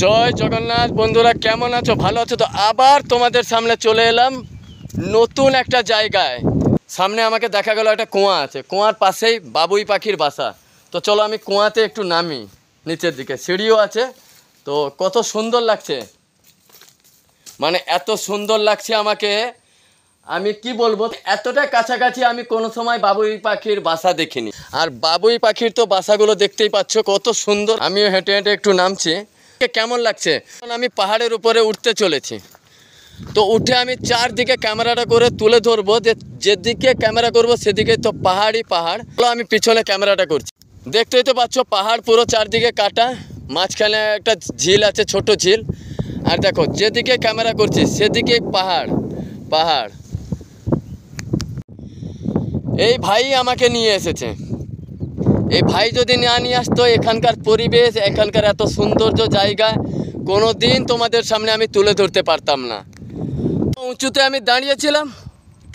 জয় জগন্নাথ বন্ধুরা, কেমন আছো? ভালো আছো তো? আবার তোমাদের সামনে চলে এলাম নতুন একটা জায়গায়। সামনে আমাকে দেখা গেল একটা কুয়া আছে, কুয়ার পাশেই বাবুই পাখির বাসা। তো চলো আমি কুয়াতে একটু নামি, নিচের দিকে সিঁড়িও আছে। তো কত সুন্দর লাগছে, মানে এত সুন্দর লাগছে আমাকে, আমি কি বলবো, এতটা কাছাকাছি আমি কোনো সময় বাবুই পাখির বাসা দেখিনি। আর বাবুই পাখির তো বাসাগুলো দেখতেই পাচ্ছ কত সুন্দর। আমিও হেঁটে হেঁটে একটু নামছি। কেমন লাগছে? আমি পাহাড়ের উপরে উঠতে চলেছি। তো উঠে আমি চারদিকে ক্যামেরাটা করে তুলে ধরবো, যে যেদিকে ক্যামেরা করব সেদিকে তো পাহাড়ই পাহাড়। আমি পিছনে ক্যামেরাটা করছি, দেখতেই তো পাচ্ছ পাহাড় পুরো চারদিকে কাটা, মাঝখানে একটা ঝিল আছে, ছোট ঝিল। আর দেখো যেদিকে ক্যামেরা করছি সেদিকে পাহাড় পাহাড়। এই ভাই আমাকে নিয়ে এসেছে। এই ভাই যদি না নিয়ে আসতো এখানকার পরিবেশ, এখানকার এত সৌন্দর্য জায়গা কোনো দিন তোমাদের সামনে আমি তুলে ধরতে পারতাম না। উঁচুতে আমি দাঁড়িয়েছিলাম,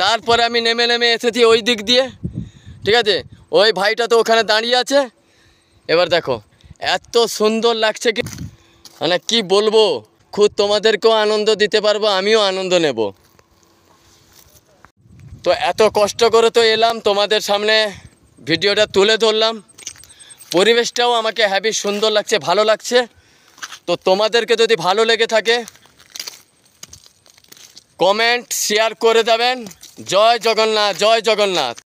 তারপরে আমি নেমে নেমে এসেছি ওই দিক দিয়ে, ঠিক আছে? ওই ভাইটা তো ওখানে দাঁড়িয়ে আছে। এবার দেখো এত সুন্দর লাগছে, কি মানে কি বলবো, খুব তোমাদেরকেও আনন্দ দিতে পারবো, আমিও আনন্দ নেব। তো এত কষ্ট করে তো এলাম তোমাদের সামনে, ভিডিওটা তুলে ধরলাম। পরিবেশটাও আমাকে হেবি সুন্দর লাগছে, ভালো লাগছে। তো তোমাদেরকে যদি ভালো লেগে থাকে কমেন্ট শেয়ার করে দেবেন। জয় জগন্নাথ, জয় জগন্নাথ।